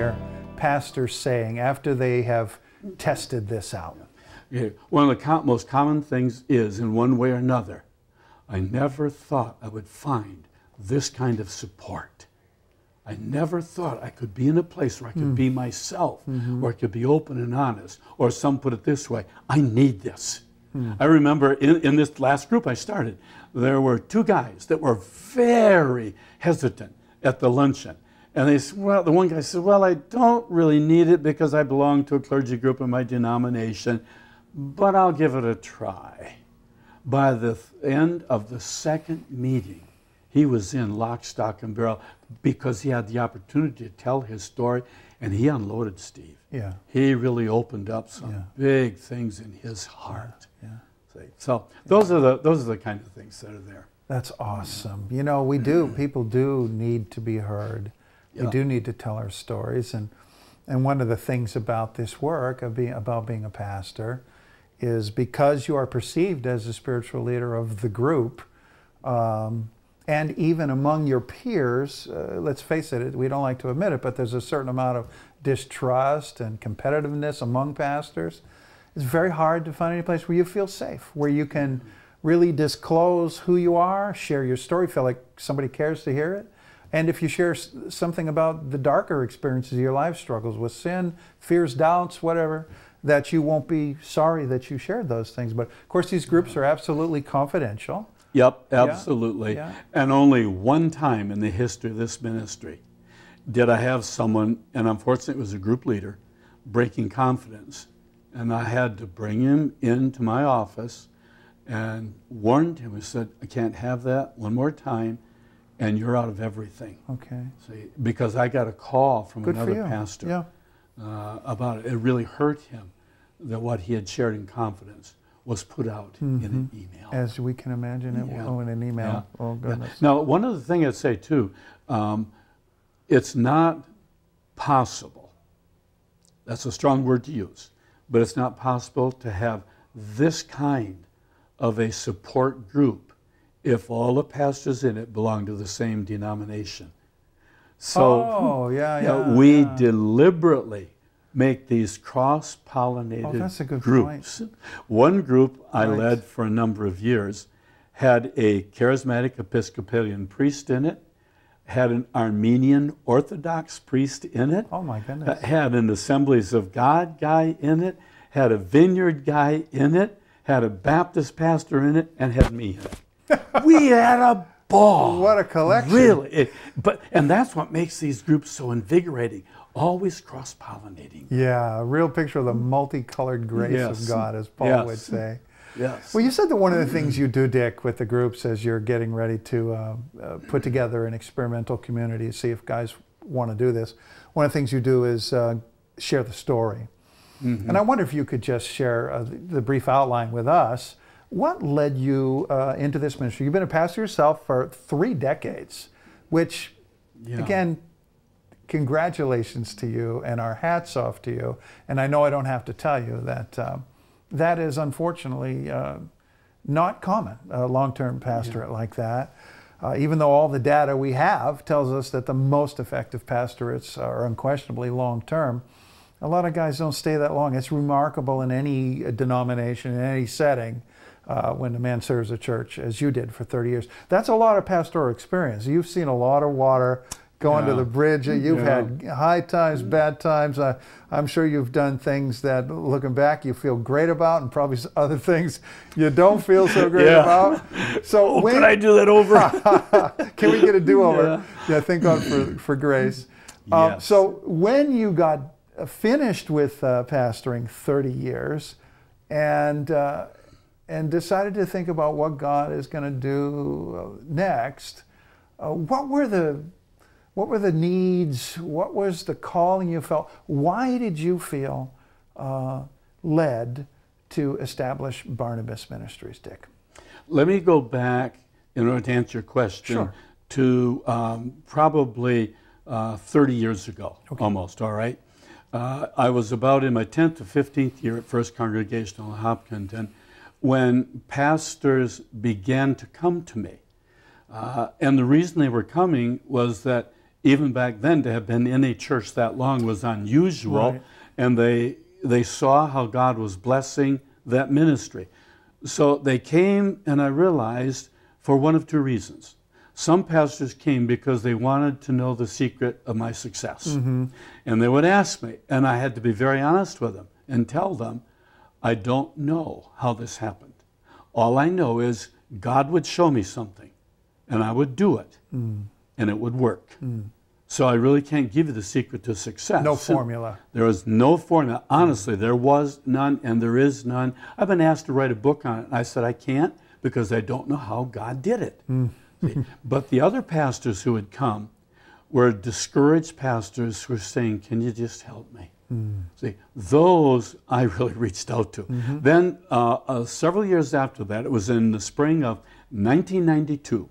hear pastors saying after they have tested this out? Yeah. One of the most common things is, in one way or another, I never thought I would find this kind of support. I never thought I could be in a place where I could be myself, where I could be open and honest, or some put it this way, I need this. I remember in this last group I started, there were two guys that were very hesitant at the luncheon. And they said, well, the one guy said, well, I don't really need it because I belong to a clergy group in my denomination, but I'll give it a try. By the end of the second meeting, he was in lock, stock, and barrel because he had the opportunity to tell his story, and he unloaded Steve. Yeah. He really opened up some big things in his heart. Yeah. So those are the kind of things that are there. That's awesome. You know, people do need to be heard. We do need to tell our stories, and one of the things about this work about being a pastor is because you are perceived as a spiritual leader of the group, and even among your peers, let's face it, we don't like to admit it, but there's a certain amount of distrust and competitiveness among pastors. It's very hard to find any place where you feel safe, where you can really disclose who you are, share your story, feel like somebody cares to hear it. And if you share something about the darker experiences of your life, struggles with sin, fears, doubts, whatever, that you won't be sorry that you shared those things. But of course, these groups are absolutely confidential. Yep, absolutely. Yeah. And only one time in the history of this ministry did I have someone, and unfortunately it was a group leader, breaking confidence. And I had to bring him into my office and warned him. I said, I can't have that one more time, and you're out of everything. Okay. See, because I got a call from another pastor about it. It really hurt him that what he had shared in confidence was put out in an email. As we can imagine it in an email. Yeah. Oh, goodness. Yeah. Now, one other thing I'd say, too, it's not possible, that's a strong word to use, but it's not possible to have this kind of a support group if all the pastors in it belong to the same denomination. So we deliberately make these cross-pollinated groups. One group I led for a number of years had a charismatic Episcopalian priest in it, had an Armenian Orthodox priest in it, oh my goodness, had an Assemblies of God guy in it, had a Vineyard guy in it, had a Baptist pastor in it, and had me in it. We had a ball. What a collection. Really. And that's what makes these groups so invigorating. Always cross-pollinating. Yeah, a real picture of the multicolored grace of God, as Paul would say. Yes. Well, you said that one of the things you do, Dick, with the groups as you're getting ready to put together an experimental community, see if guys want to do this, one of the things you do is share the story. And I wonder if you could just share the brief outline with us. What led you into this ministry? You've been a pastor yourself for 3 decades, which, again, congratulations to you and our hats off to you. And I know I don't have to tell you that that is unfortunately not common, a long-term pastorate like that. Even though all the data we have tells us that the most effective pastorates are unquestionably long-term, a lot of guys don't stay that long. It's remarkable in any denomination, in any setting, when a man serves a church, as you did for 30 years. That's a lot of pastoral experience. You've seen a lot of water go under the bridge. You've had high times, bad times. I'm sure you've done things that, looking back, you feel great about, and probably other things you don't feel so great about. So when could I do that over? Can we get a do-over? Yeah, thank God for grace. Yes. So when you got finished with pastoring 30 years and decided to think about what God is going to do next, what were the needs? What was the calling you felt? Why did you feel led to establish Barnabas Ministries, Dick? Let me go back, in order to answer your question, to probably 30 years ago, almost, all right? I was about in my 10th to 15th year at First Congregational in Hopkinton when pastors began to come to me. And the reason they were coming was that even back then, to have been in a church that long was unusual. Right. And they saw how God was blessing that ministry. So they came, and I realized, for one of two reasons. Some pastors came because they wanted to know the secret of my success. And they would ask me, and I had to be very honest with them and tell them, I don't know how this happened. All I know is God would show me something, and I would do it, and it would work. So I really can't give you the secret to success. No formula. There was no formula. Honestly, there was none, and there is none. I've been asked to write a book on it, and I said I can't because I don't know how God did it. See? But the other pastors who had come were discouraged pastors who were saying, can you just help me? See, those I really reached out to. Then several years after that, it was in the spring of 1992,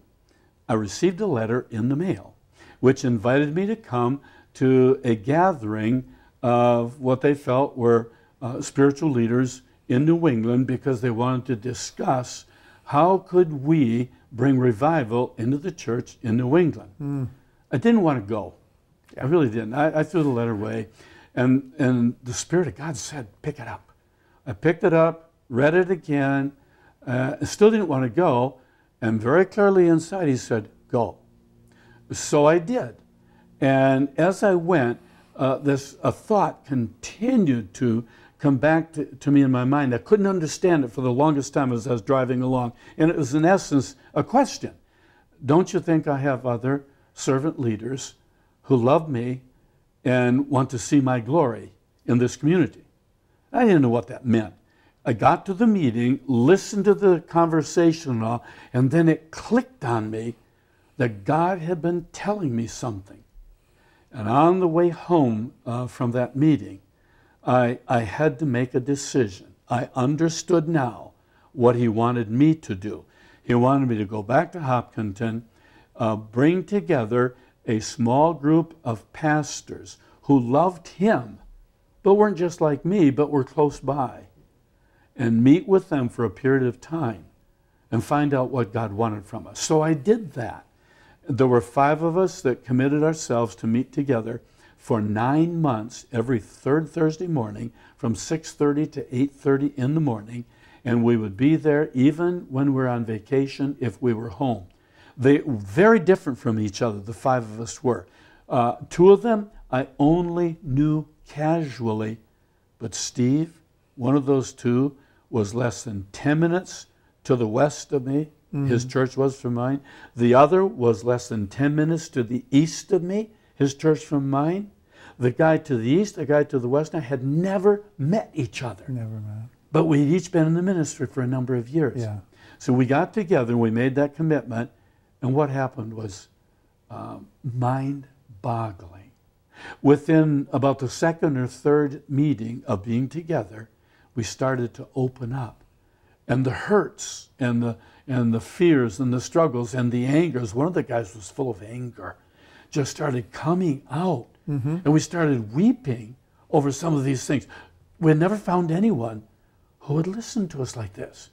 I received a letter in the mail which invited me to come to a gathering of what they felt were spiritual leaders in New England, because they wanted to discuss how could we bring revival into the church in New England. I didn't want to go. I really didn't. I threw the letter away. And the Spirit of God said, pick it up. I picked it up, read it again, still didn't want to go, and very clearly inside he said, go. So I did. And as I went, a thought continued to come back to me in my mind. I couldn't understand it for the longest time as I was driving along. And it was in essence a question. Don't you think I have other servant leaders who love me and want to see my glory in this community? I didn't know what that meant. I got to the meeting, listened to the conversation and all, and then it clicked on me that God had been telling me something. And on the way home from that meeting, I had to make a decision. I understood now what he wanted me to do. He wanted me to go back to Hopkinton, bring together a small group of pastors who loved him, but weren't just like me, but were close by, and meet with them for a period of time and find out what God wanted from us. So I did that. There were 5 of us that committed ourselves to meet together for 9 months every third Thursday morning from 6:30 to 8:30 in the morning, and we would be there even when we were on vacation if we were home. They were very different from each other, the 5 of us were. 2 of them I only knew casually, but Steve, one of those 2, was less than 10 minutes to the west of me. His church was from mine. The other was less than 10 minutes to the east of me, his church from mine. The guy to the east, the guy to the west, and I had never met each other. Never met. But we'd each been in the ministry for a number of years. Yeah. So we got together and we made that commitment, and what happened was mind-boggling. Within about the 2nd or 3rd meeting of being together, we started to open up. And the hurts and the fears and the struggles and the angers, one of the guys was full of anger, just started coming out. And we started weeping over some of these things. We had never found anyone who would listen to us like this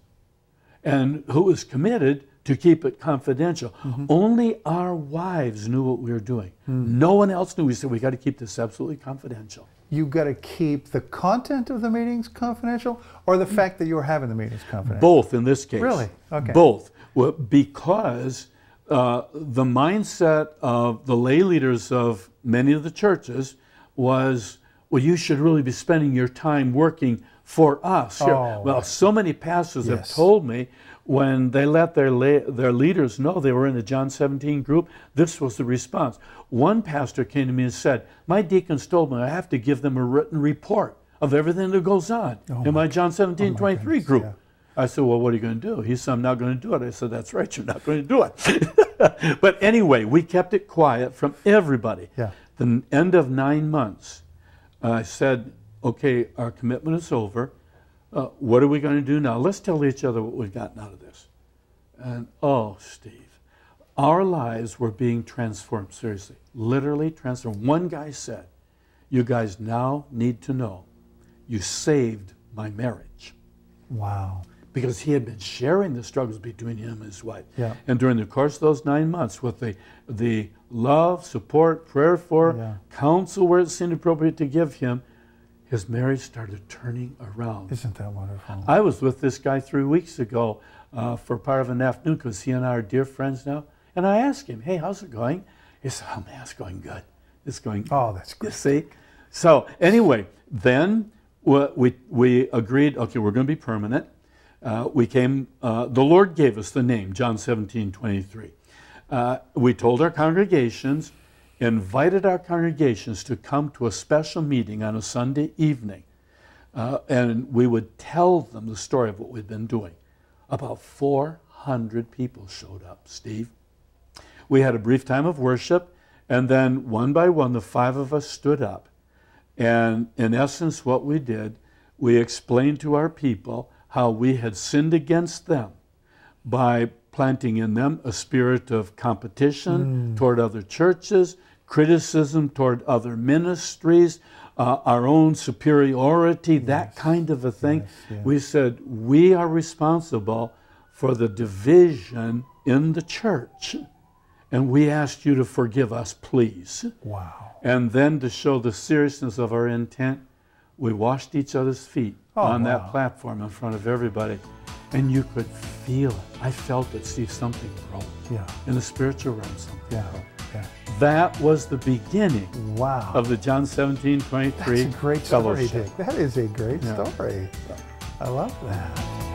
and who was committed to keep it confidential. Only our wives knew what we were doing. No one else knew. We said, we got to keep this absolutely confidential. You got to keep the content of the meetings confidential, or the fact that you were having the meetings confidential? Both in this case. Really? Okay. Both. Well, because the mindset of the lay leaders of many of the churches was, well, you should really be spending your time working for us. Oh, well, so many pastors have yes. told me when they let their leaders know they were in the John 17 group, this was the response. One pastor came to me and said, my deacons told me I have to give them a written report of everything that goes on in my John 17:23 group. Yeah. I said, well, what are you going to do? He said, I'm not going to do it. I said, that's right, you're not going to do it. But anyway, we kept it quiet from everybody. Yeah. The end of 9 months, I said, okay, our commitment is over. What are we going to do now? Let's tell each other what we've gotten out of this. And oh, Steve, our lives were being transformed, seriously, literally transformed. One guy said, you guys now need to know you saved my marriage. Wow. because he had been sharing the struggles between him and his wife. Yeah. And during the course of those 9 months, with the love, support, prayer for, counsel where it seemed appropriate to give him, his marriage started turning around. Isn't that wonderful? I was with this guy 3 weeks ago for part of an afternoon because he and I are dear friends now. And I asked him, hey, how's it going? He said, oh man, it's going good. It's going good. Oh, that's great. You see? So anyway, then we agreed, okay, we're going to be permanent. The Lord gave us the name, John 17:23. We told our congregations, invited our congregations to come to a special meeting on a Sunday evening. And we would tell them the story of what we'd been doing. About 400 people showed up, Steve. We had a brief time of worship, and then one by one, the 5 of us stood up. And in essence, what we did, we explained to our people how we had sinned against them by planting in them a spirit of competition toward other churches, criticism toward other ministries, our own superiority, that kind of a thing. We said, we are responsible for the division in the church. And we asked you to forgive us, please. Wow. And then to show the seriousness of our intent, we washed each other's feet on that platform in front of everybody. And you could feel it. I felt it, Steve, something broke. Yeah. In the spiritual realm, something broke. Yeah. That was the beginning of the John 17:23 That's a great story, fellowship. Dick. That is a great story. I love that.